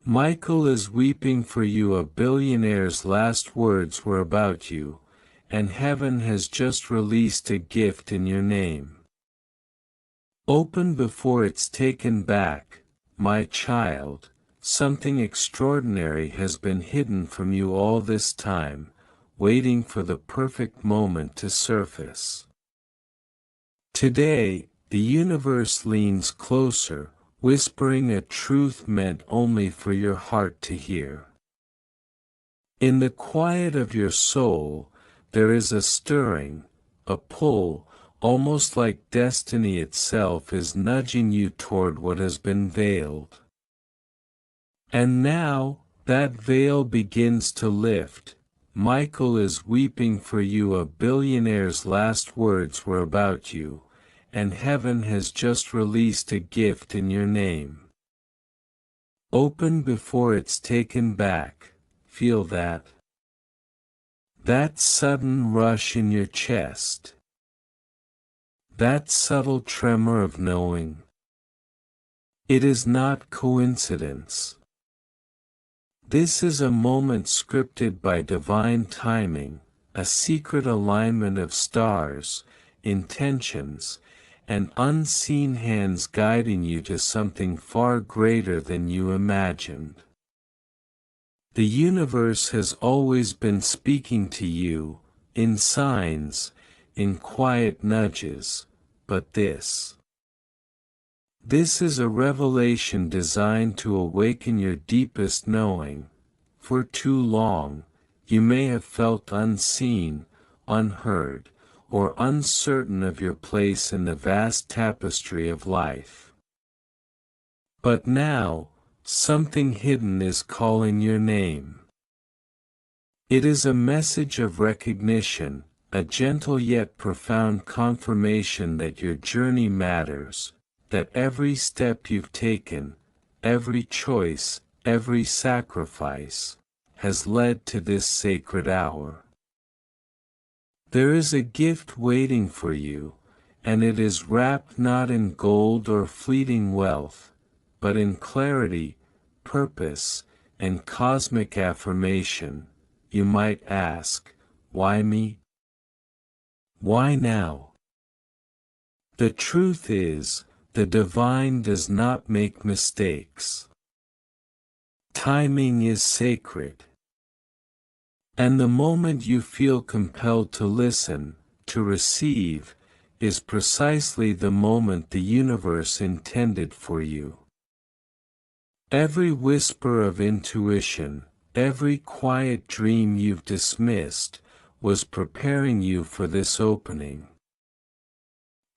Michael is weeping for you. A billionaire's last words were about you, and heaven has just released a gift in your name. Open before it's taken back, my child. Something extraordinary has been hidden from you all this time, waiting for the perfect moment to surface. Today, the universe leans closer, whispering a truth meant only for your heart to hear. In the quiet of your soul, there is a stirring, a pull, almost like destiny itself is nudging you toward what has been veiled. And now, that veil begins to lift. Michael is weeping for you. A billionaire's last words were about you, and heaven has just released a gift in your name. Open before it's taken back. Feel that. That sudden rush in your chest. That subtle tremor of knowing. It is not coincidence. This is a moment scripted by divine timing, a secret alignment of stars, intentions, and unseen hands guiding you to something far greater than you imagined. The universe has always been speaking to you, in signs, in quiet nudges, but this is a revelation designed to awaken your deepest knowing. For too long, you may have felt unseen, unheard, or uncertain of your place in the vast tapestry of life. But now, something hidden is calling your name. It is a message of recognition, a gentle yet profound confirmation that your journey matters, that every step you've taken, every choice, every sacrifice, has led to this sacred hour. There is a gift waiting for you, and it is wrapped not in gold or fleeting wealth, but in clarity, purpose, and cosmic affirmation. You might ask, why me? Why now? The truth is, the divine does not make mistakes. Timing is sacred. And the moment you feel compelled to listen, to receive, is precisely the moment the universe intended for you. Every whisper of intuition, every quiet dream you've dismissed, was preparing you for this opening.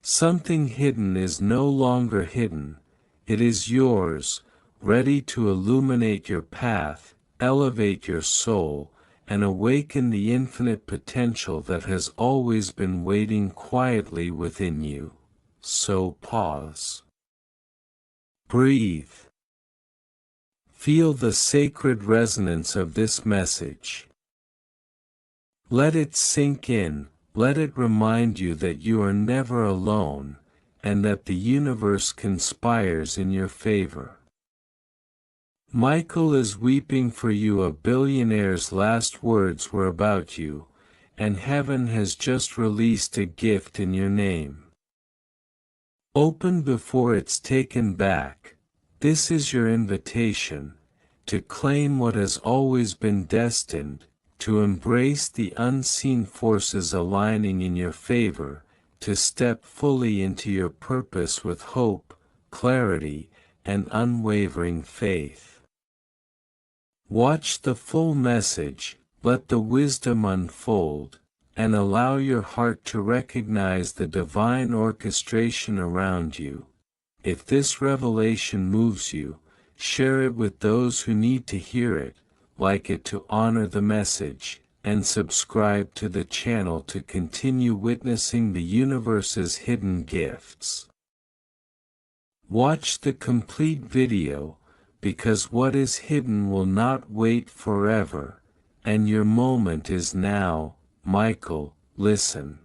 Something hidden is no longer hidden, it is yours, ready to illuminate your path, elevate your soul, and awaken the infinite potential that has always been waiting quietly within you. So pause. Breathe. Feel the sacred resonance of this message. Let it sink in, let it remind you that you are never alone, and that the universe conspires in your favor. Michael is weeping for you. A billionaire's last words were about you, and heaven has just released a gift in your name. Open before it's taken back. This is your invitation, to claim what has always been destined, to embrace the unseen forces aligning in your favor, to step fully into your purpose with hope, clarity, and unwavering faith. Watch the full message, let the wisdom unfold, and allow your heart to recognize the divine orchestration around you. If this revelation moves you, share it with those who need to hear it, like it to honor the message, and subscribe to the channel to continue witnessing the universe's hidden gifts. Watch the complete video, because what is hidden will not wait forever, and your moment is now. Michael, listen.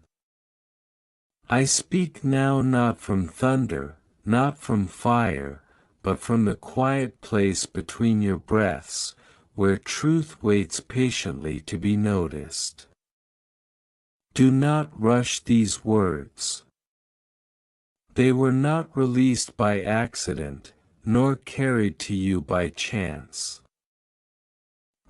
I speak now not from thunder, not from fire, but from the quiet place between your breaths, where truth waits patiently to be noticed. Do not rush these words. They were not released by accident, nor carried to you by chance.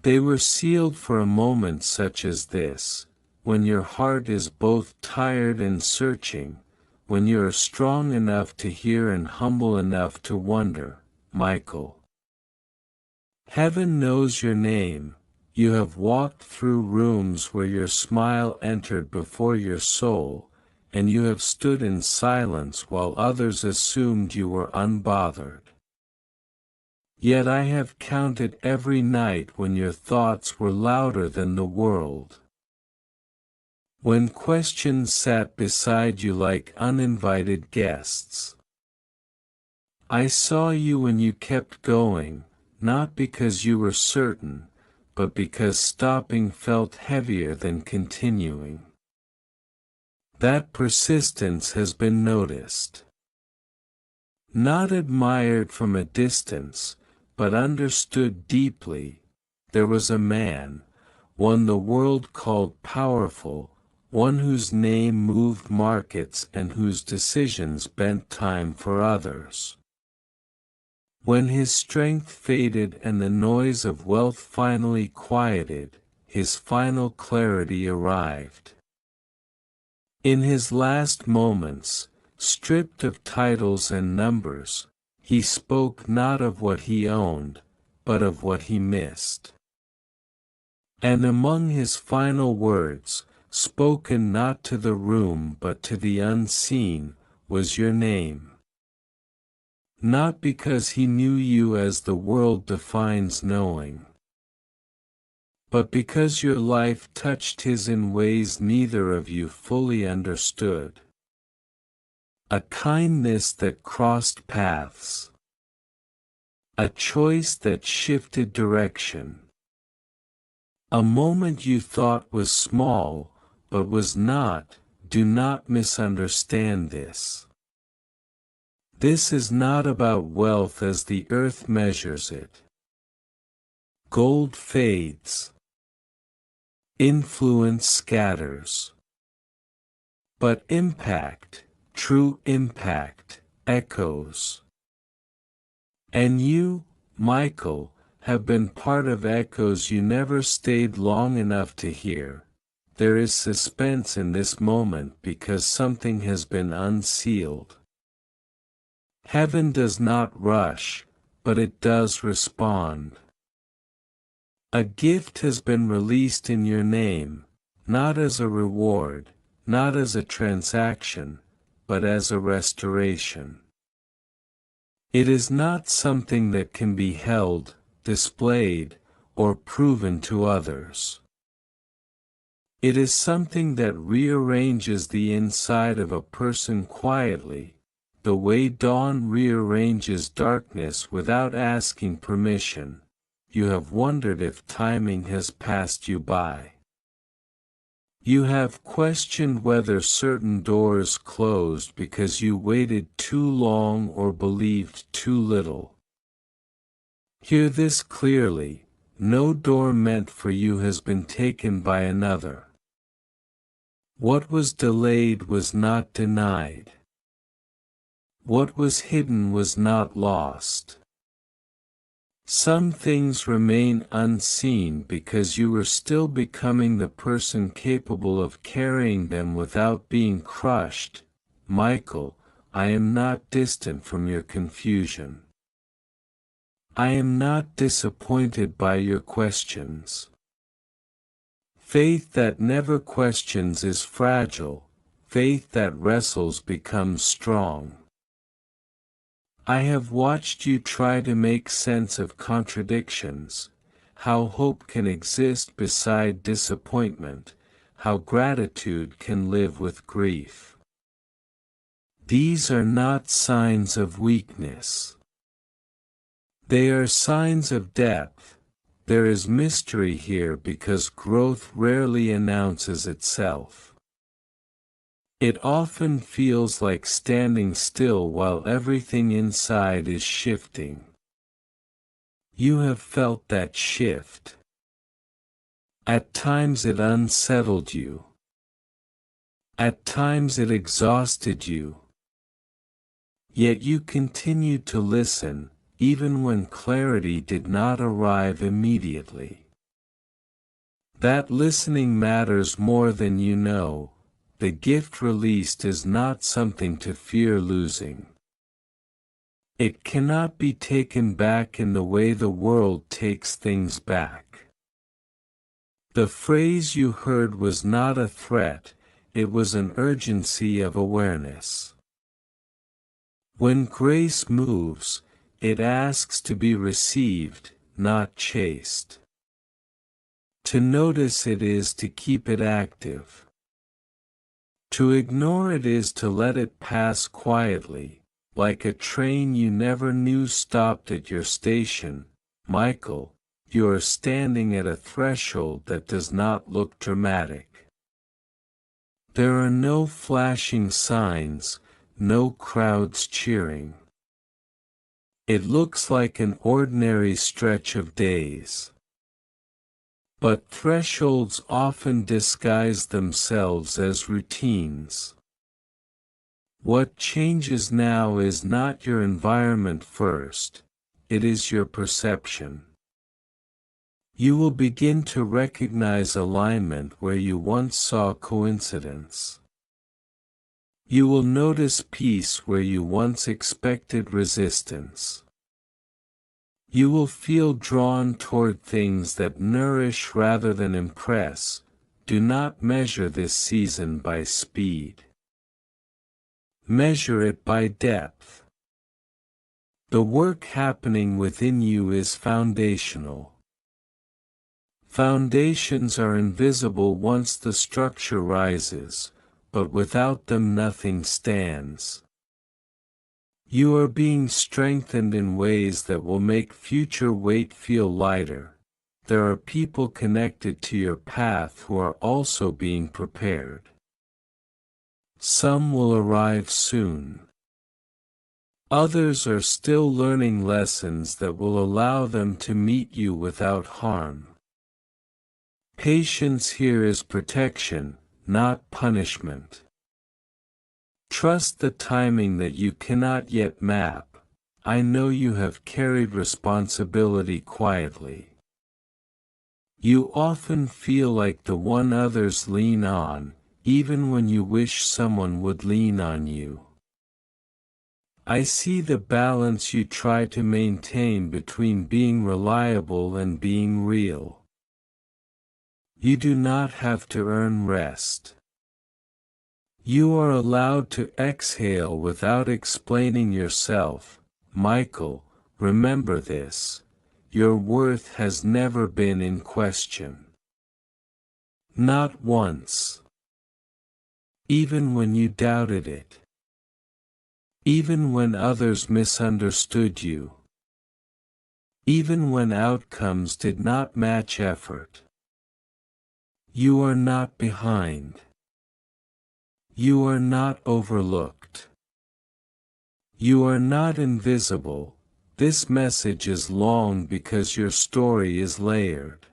They were sealed for a moment such as this, when your heart is both tired and searching, when you are strong enough to hear and humble enough to wonder, Michael. Heaven knows your name. You have walked through rooms where your smile entered before your soul, and you have stood in silence while others assumed you were unbothered. Yet I have counted every night when your thoughts were louder than the world. When questions sat beside you like uninvited guests. I saw you when you kept going, not because you were certain, but because stopping felt heavier than continuing. That persistence has been noticed. Not admired from a distance, but understood deeply. There was a man, one the world called powerful, one whose name moved markets and whose decisions bent time for others. When his strength faded and the noise of wealth finally quieted, his final clarity arrived. In his last moments, stripped of titles and numbers, he spoke not of what he owned, but of what he missed. And among his final words, spoken not to the room but to the unseen, was your name. Not because he knew you as the world defines knowing, but because your life touched his in ways neither of you fully understood. A kindness that crossed paths. A choice that shifted direction. A moment you thought was small, but was not. Do not misunderstand this. This is not about wealth as the earth measures it. Gold fades. Influence scatters. But impact, true impact, echoes. And you, Michael, have been part of echoes you never stayed long enough to hear. There is suspense in this moment because something has been unsealed. Heaven does not rush, but it does respond. A gift has been released in your name, not as a reward, not as a transaction, but as a restoration. It is not something that can be held, displayed, or proven to others. It is something that rearranges the inside of a person quietly, the way dawn rearranges darkness without asking permission. You have wondered if timing has passed you by. You have questioned whether certain doors closed because you waited too long or believed too little. Hear this clearly: no door meant for you has been taken by another. What was delayed was not denied. What was hidden was not lost. Some things remain unseen because you are still becoming the person capable of carrying them without being crushed. Michael, I am not distant from your confusion. I am not disappointed by your questions. Faith that never questions is fragile. Faith that wrestles becomes strong. I have watched you try to make sense of contradictions, how hope can exist beside disappointment, how gratitude can live with grief. These are not signs of weakness. They are signs of depth. There is mystery here because growth rarely announces itself. It often feels like standing still while everything inside is shifting. You have felt that shift. At times it unsettled you. At times it exhausted you. Yet you continued to listen, even when clarity did not arrive immediately. That listening matters more than you know. The gift released is not something to fear losing. It cannot be taken back in the way the world takes things back. The phrase you heard was not a threat, it was an urgency of awareness. When grace moves, it asks to be received, not chased. To notice it is to keep it active. To ignore it is to let it pass quietly, like a train you never knew stopped at your station. Michael, you are standing at a threshold that does not look dramatic. There are no flashing signs, no crowds cheering. It looks like an ordinary stretch of days. But thresholds often disguise themselves as routines. What changes now is not your environment first, it is your perception. You will begin to recognize alignment where you once saw coincidence. You will notice peace where you once expected resistance. You will feel drawn toward things that nourish rather than impress. Do not measure this season by speed. Measure it by depth. The work happening within you is foundational. Foundations are invisible once the structure rises, but without them nothing stands. You are being strengthened in ways that will make future weight feel lighter. There are people connected to your path who are also being prepared. Some will arrive soon. Others are still learning lessons that will allow them to meet you without harm. Patience here is protection, not punishment. Trust the timing that you cannot yet map. I know you have carried responsibility quietly. You often feel like the one others lean on, even when you wish someone would lean on you. I see the balance you try to maintain between being reliable and being real. You do not have to earn rest. You are allowed to exhale without explaining yourself. Michael, remember this. Your worth has never been in question. Not once. Even when you doubted it. Even when others misunderstood you. Even when outcomes did not match effort. You are not behind. You are not overlooked. You are not invisible. This message is long because your story is layered.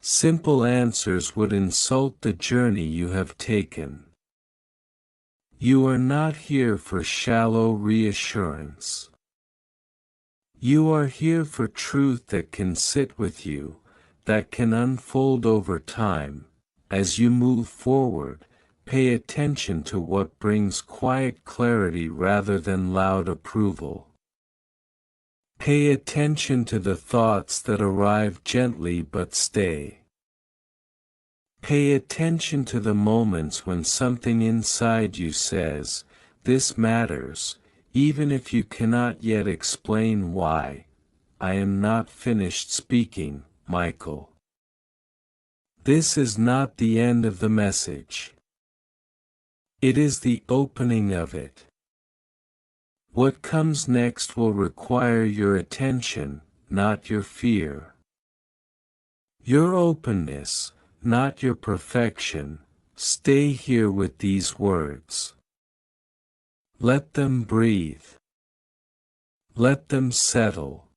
Simple answers would insult the journey you have taken. You are not here for shallow reassurance. You are here for truth that can sit with you, that can unfold over time. As you move forward, pay attention to what brings quiet clarity rather than loud approval. Pay attention to the thoughts that arrive gently but stay. Pay attention to the moments when something inside you says, "This matters," even if you cannot yet explain why. I am not finished speaking, Michael. This is not the end of the message. It is the opening of it. What comes next will require your attention, not your fear. Your openness, not your perfection. Stay here with these words. Let them breathe. Let them settle.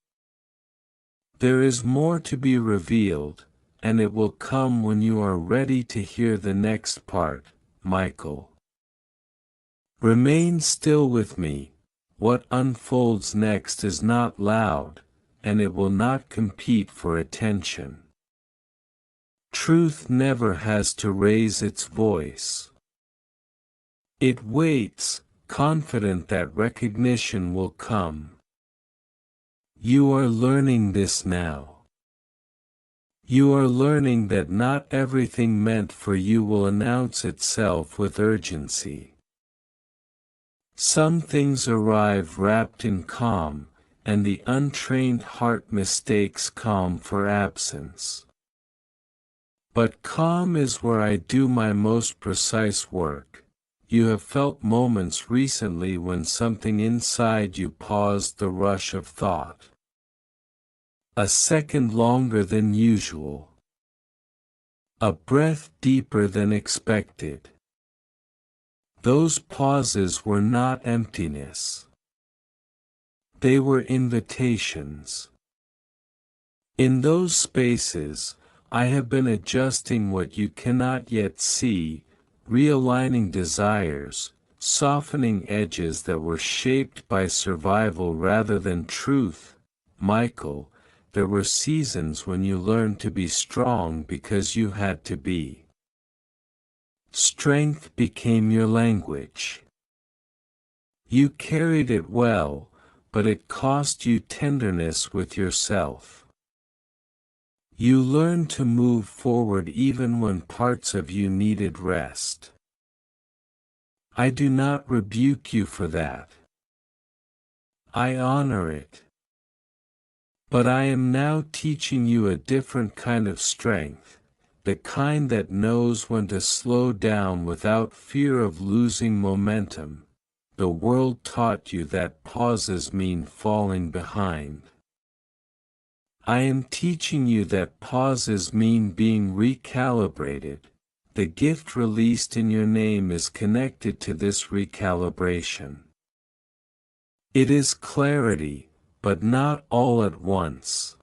There is more to be revealed, and it will come when you are ready to hear the next part, Michael. Remain still with me. What unfolds next is not loud, and it will not compete for attention. Truth never has to raise its voice. It waits, confident that recognition will come. You are learning this now. You are learning that not everything meant for you will announce itself with urgency. Some things arrive wrapped in calm, and the untrained heart mistakes calm for absence. But calm is where I do my most precise work. You have felt moments recently when something inside you paused the rush of thought. A second longer than usual. A breath deeper than expected. Those pauses were not emptiness. They were invitations. In those spaces, I have been adjusting what you cannot yet see, realigning desires, softening edges that were shaped by survival rather than truth. Michael, there were seasons when you learned to be strong because you had to be. Strength became your language. You carried it well, but it cost you tenderness with yourself. You learned to move forward even when parts of you needed rest. I do not rebuke you for that. I honor it. But I am now teaching you a different kind of strength, the kind that knows when to slow down without fear of losing momentum. The world taught you that pauses mean falling behind. I am teaching you that pauses mean being recalibrated. The gift released in your name is connected to this recalibration. It is clarity, but not all at once.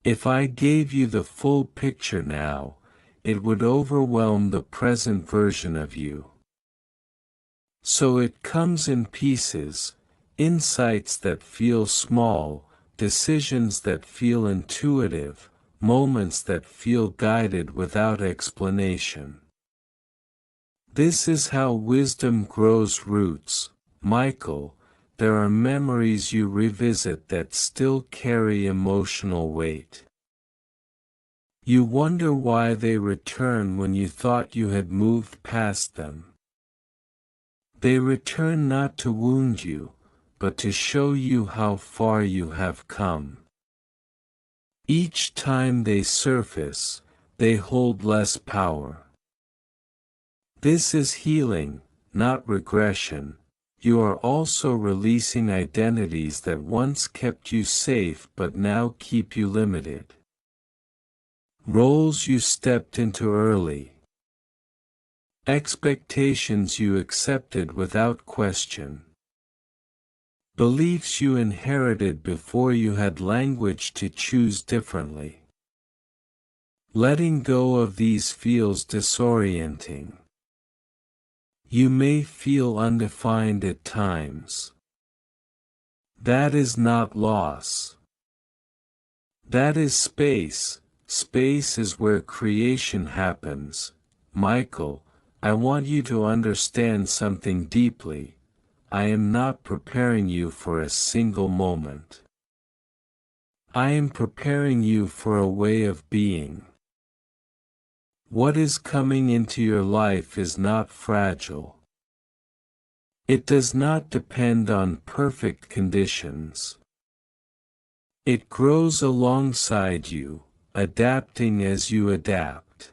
If I gave you the full picture now, it would overwhelm the present version of you. So it comes in pieces, insights that feel small, decisions that feel intuitive, moments that feel guided without explanation. This is how wisdom grows roots, Michael. There are memories you revisit that still carry emotional weight. You wonder why they return when you thought you had moved past them. They return not to wound you, but to show you how far you have come. Each time they surface, they hold less power. This is healing, not regression. You are also releasing identities that once kept you safe but now keep you limited. Roles you stepped into early. Expectations you accepted without question. Beliefs you inherited before you had language to choose differently. Letting go of these feels disorienting. You may feel undefined at times. That is not loss. That is space. Space is where creation happens. Michael, I want you to understand something deeply. I am not preparing you for a single moment. I am preparing you for a way of being. What is coming into your life is not fragile. It does not depend on perfect conditions. It grows alongside you, adapting as you adapt.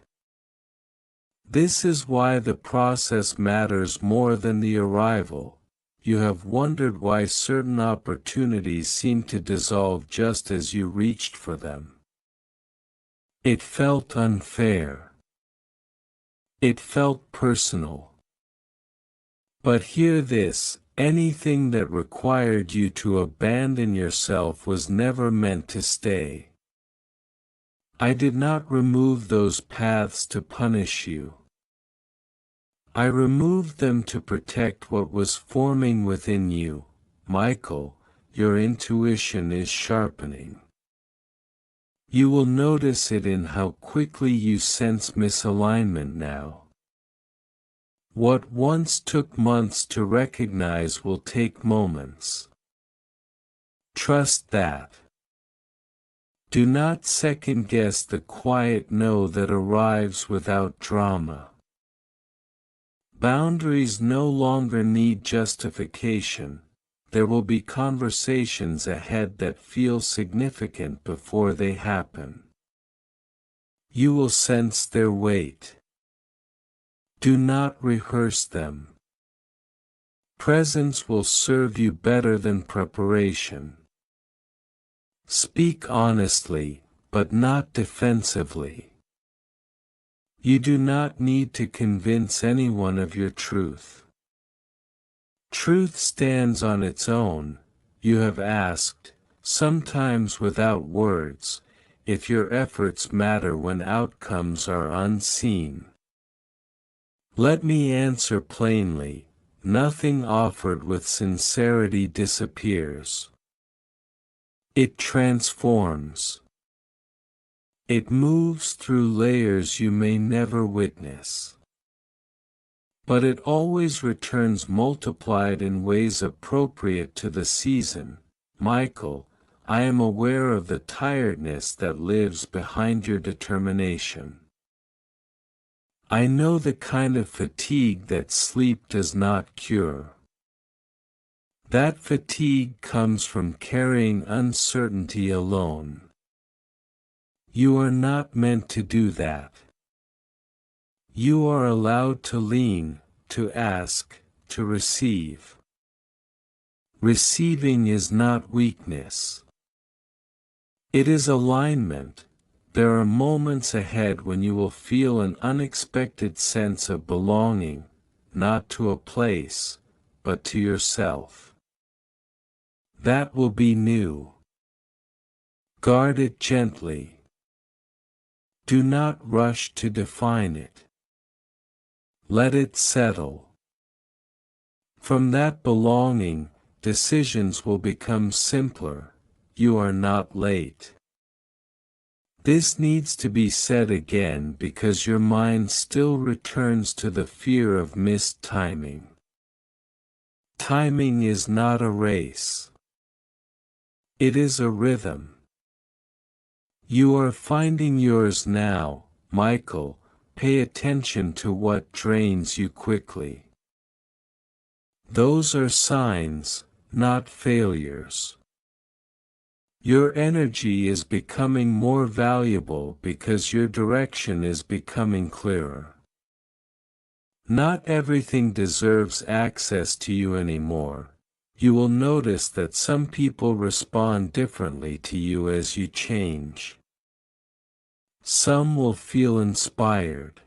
This is why the process matters more than the arrival. You have wondered why certain opportunities seem to dissolve just as you reached for them. It felt unfair. It felt personal. But hear this, anything that required you to abandon yourself was never meant to stay. I did not remove those paths to punish you. I removed them to protect what was forming within you. Michael, your intuition is sharpening. You will notice it in how quickly you sense misalignment now. What once took months to recognize will take moments. Trust that. Do not second-guess the quiet no that arrives without drama. Boundaries no longer need justification. There will be conversations ahead that feel significant before they happen. You will sense their weight. Do not rehearse them. Presence will serve you better than preparation. Speak honestly, but not defensively. You do not need to convince anyone of your truth. Truth stands on its own. You have asked, sometimes without words, if your efforts matter when outcomes are unseen. Let me answer plainly, nothing offered with sincerity disappears. It transforms. It moves through layers you may never witness. But it always returns multiplied in ways appropriate to the season. Michael, I am aware of the tiredness that lives behind your determination. I know the kind of fatigue that sleep does not cure. That fatigue comes from carrying uncertainty alone. You are not meant to do that. You are allowed to lean, to ask, to receive. Receiving is not weakness. It is alignment. There are moments ahead when you will feel an unexpected sense of belonging, not to a place, but to yourself. That will be new. Guard it gently. Do not rush to define it. Let it settle. From that belonging, decisions will become simpler. You are not late. This needs to be said again because your mind still returns to the fear of missed timing. Timing is not a race. It is a rhythm. You are finding yours now, Michael. Pay attention to what drains you quickly. Those are signs, not failures. Your energy is becoming more valuable because your direction is becoming clearer. Not everything deserves access to you anymore. You will notice that some people respond differently to you as you change. Some will feel inspired.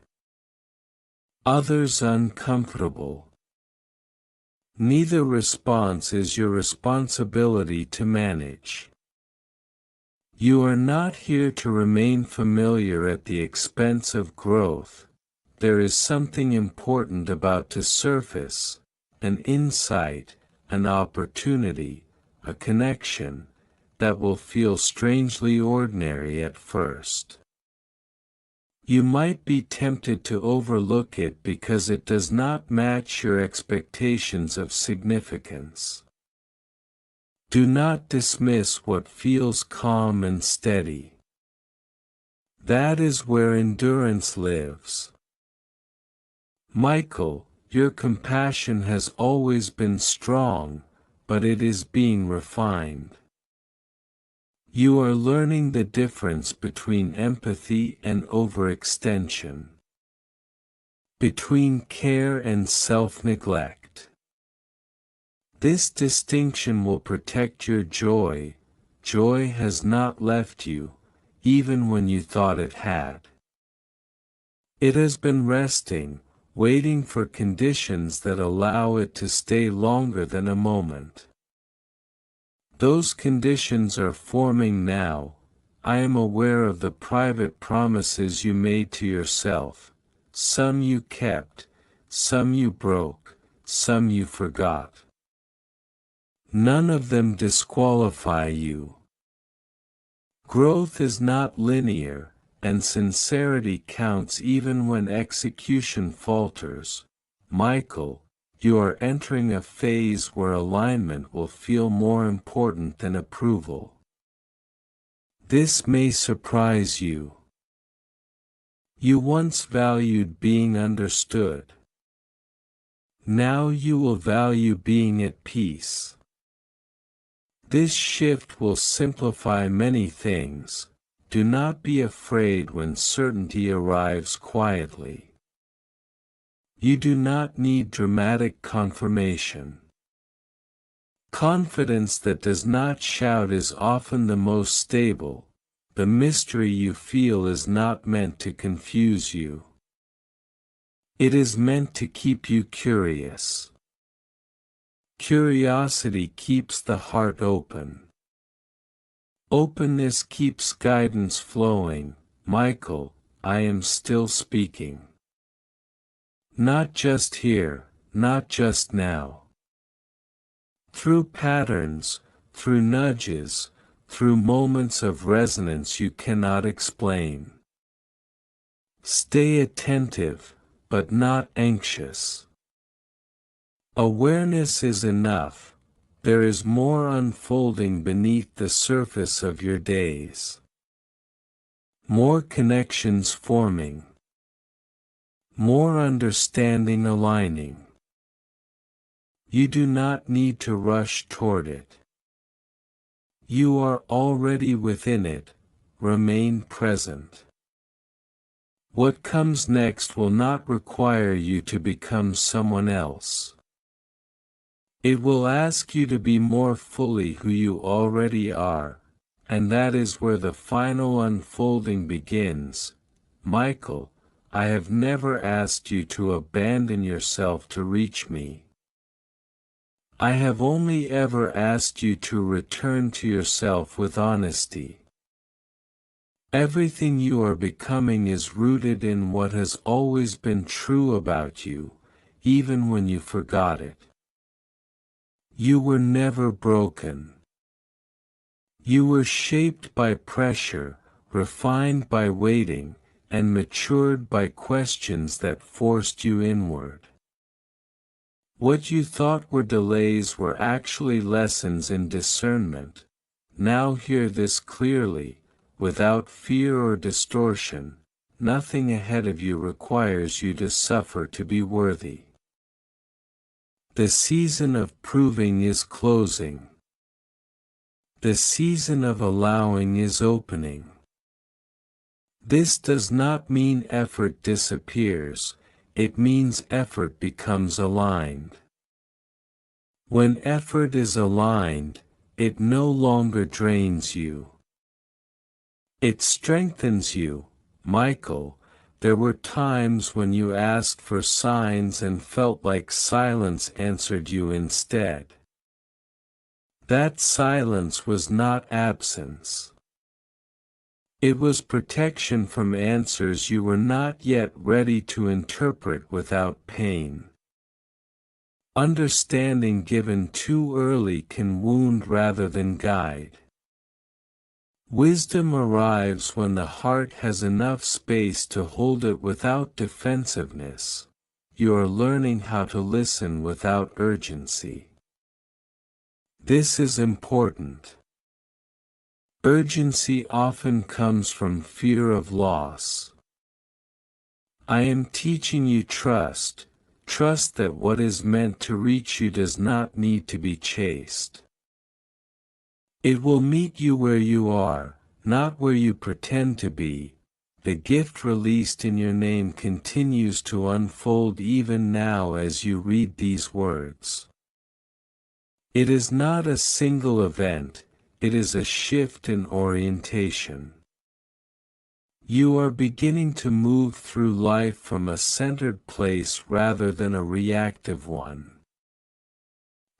Others uncomfortable. Neither response is your responsibility to manage. You are not here to remain familiar at the expense of growth. There is something important about to surface, an insight, an opportunity, a connection, that will feel strangely ordinary at first. You might be tempted to overlook it because it does not match your expectations of significance. Do not dismiss what feels calm and steady. That is where endurance lives. Michael, your compassion has always been strong, but it is being refined. You are learning the difference between empathy and overextension. Between care and self-neglect. This distinction will protect your joy. Joy has not left you, even when you thought it had. It has been resting, waiting for conditions that allow it to stay longer than a moment. Those conditions are forming now. I am aware of the private promises you made to yourself. Some you kept, some you broke, some you forgot. None of them disqualify you. Growth is not linear, and sincerity counts even when execution falters. Michael, you are entering a phase where alignment will feel more important than approval. This may surprise you. You once valued being understood. Now you will value being at peace. This shift will simplify many things. Do not be afraid when certainty arrives quietly. You do not need dramatic confirmation. Confidence that does not shout is often the most stable. The mystery you feel is not meant to confuse you. It is meant to keep you curious. Curiosity keeps the heart open. Openness keeps guidance flowing. Michael, I am still speaking. Not just here, not just now. Through patterns, through nudges, through moments of resonance you cannot explain. Stay attentive, but not anxious. Awareness is enough. There is more unfolding beneath the surface of your days. More connections forming. More understanding aligning. You do not need to rush toward it. You are already within it. Remain present. What comes next will not require you to become someone else. It will ask you to be more fully who you already are, and that is where the final unfolding begins. Michael, I have never asked you to abandon yourself to reach me. I have only ever asked you to return to yourself with honesty. Everything you are becoming is rooted in what has always been true about you, even when you forgot it. You were never broken. You were shaped by pressure, refined by waiting, and matured by questions that forced you inward. What you thought were delays were actually lessons in discernment. Now hear this clearly, without fear or distortion. Nothing ahead of you requires you to suffer to be worthy. The season of proving is closing. The season of allowing is opening. This does not mean effort disappears, it means effort becomes aligned. When effort is aligned, it no longer drains you. It strengthens you. Michael, there were times when you asked for signs and felt like silence answered you instead. That silence was not absence. It was protection from answers you were not yet ready to interpret without pain. Understanding given too early can wound rather than guide. Wisdom arrives when the heart has enough space to hold it without defensiveness. You are learning how to listen without urgency. This is important. Urgency often comes from fear of loss. I am teaching you trust. Trust that what is meant to reach you does not need to be chased. It will meet you where you are, not where you pretend to be. The gift released in your name continues to unfold even now as you read these words. It is not a single event, it is a shift in orientation. You are beginning to move through life from a centered place rather than a reactive one.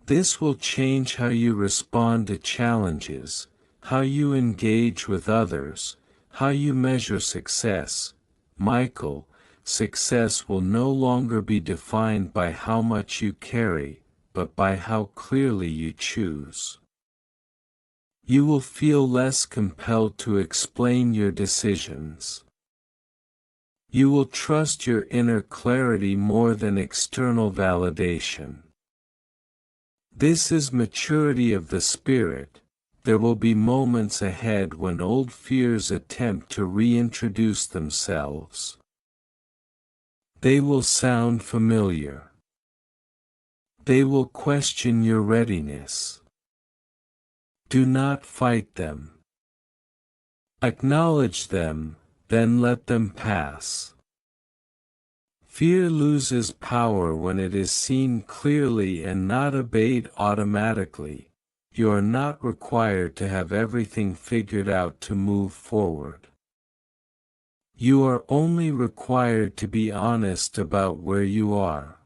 This will change how you respond to challenges, how you engage with others, how you measure success. Michael, success will no longer be defined by how much you carry, but by how clearly you choose. You will feel less compelled to explain your decisions. You will trust your inner clarity more than external validation. This is maturity of the spirit. There will be moments ahead when old fears attempt to reintroduce themselves. They will sound familiar. They will question your readiness. Do not fight them. Acknowledge them, then let them pass. Fear loses power when it is seen clearly and not obeyed automatically. You are not required to have everything figured out to move forward. You are only required to be honest about where you are.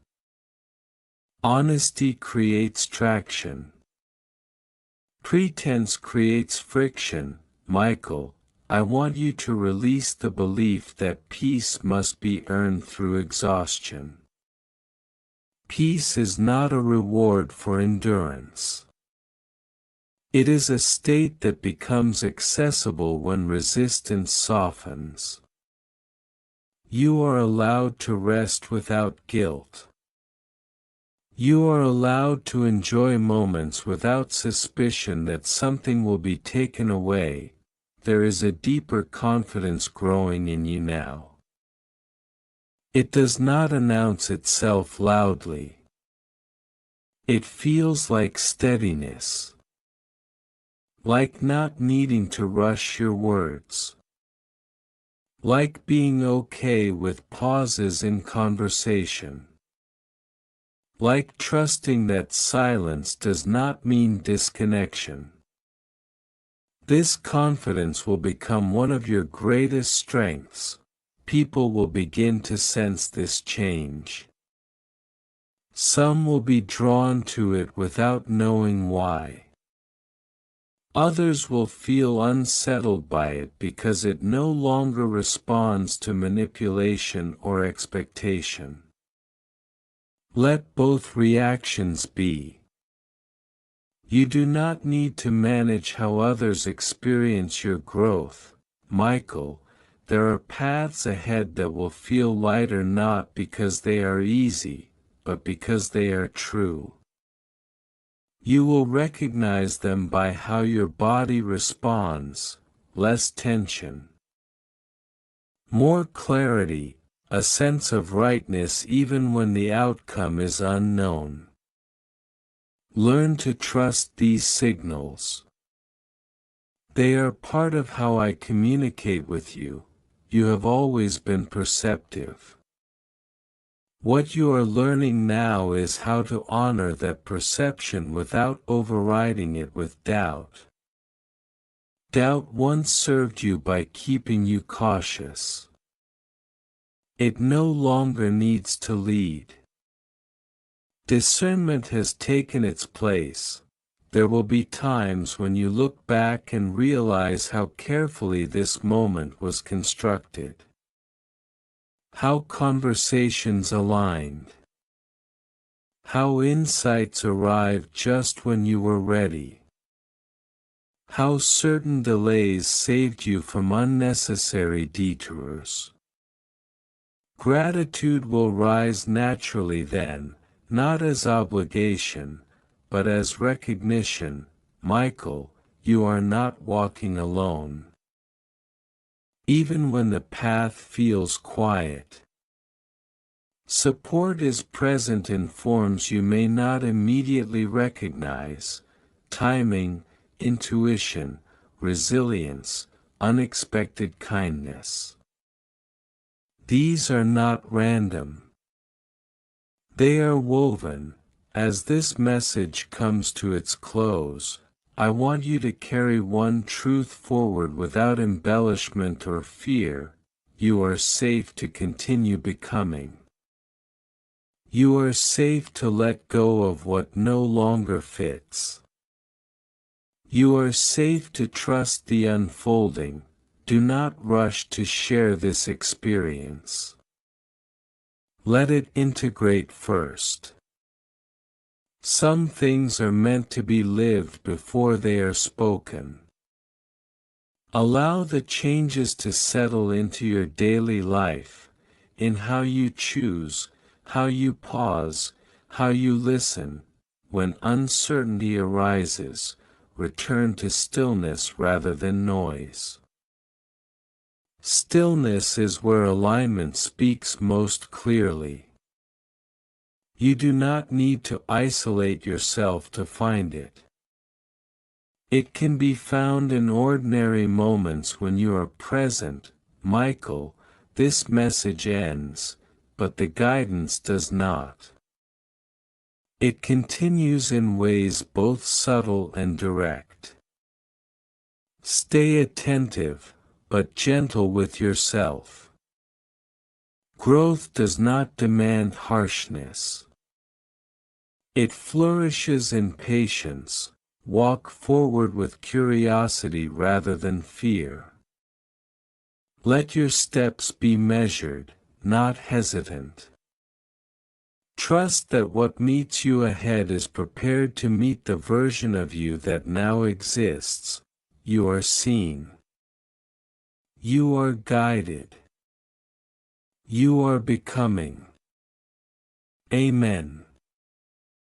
Honesty creates traction. Pretense creates friction. Michael, I want you to release the belief that peace must be earned through exhaustion. Peace is not a reward for endurance. It is a state that becomes accessible when resistance softens. You are allowed to rest without guilt. You are allowed to enjoy moments without suspicion that something will be taken away. There is a deeper confidence growing in you now. It does not announce itself loudly. It feels like steadiness. Like not needing to rush your words. Like being okay with pauses in conversation. Like trusting that silence does not mean disconnection. This confidence will become one of your greatest strengths. People will begin to sense this change. Some will be drawn to it without knowing why. Others will feel unsettled by it because it no longer responds to manipulation or expectation. Let both reactions be. You do not need to manage how others experience your growth, Michael. There are paths ahead that will feel lighter not because they are easy, but because they are true. You will recognize them by how your body responds, less tension. More clarity, a sense of rightness even when the outcome is unknown. Learn to trust these signals. They are part of how I communicate with you. You have always been perceptive. What you are learning now is how to honor that perception without overriding it with doubt. Doubt once served you by keeping you cautious. It no longer needs to lead. Discernment has taken its place. There will be times when you look back and realize how carefully this moment was constructed. How conversations aligned. How insights arrived just when you were ready. How certain delays saved you from unnecessary detours. Gratitude will rise naturally then, not as obligation, but as recognition. Michael, you are not walking alone. Even when the path feels quiet. Support is present in forms you may not immediately recognize: timing, intuition, resilience, unexpected kindness. These are not random. They are woven. As this message comes to its close, I want you to carry one truth forward without embellishment or fear: you are safe to continue becoming. You are safe to let go of what no longer fits. You are safe to trust the unfolding. Do not rush to share this experience. Let it integrate first. Some things are meant to be lived before they are spoken. Allow the changes to settle into your daily life, in how you choose, how you pause, how you listen. When uncertainty arises, return to stillness rather than noise. Stillness is where alignment speaks most clearly. You do not need to isolate yourself to find it. It can be found in ordinary moments when you are present. Michael, this message ends, but the guidance does not. It continues in ways both subtle and direct. Stay attentive, but gentle with yourself. Growth does not demand harshness. It flourishes in patience. Walk forward with curiosity rather than fear. Let your steps be measured, not hesitant. Trust that what meets you ahead is prepared to meet the version of you that now exists. You are seen. You are guided. You are becoming. Amen.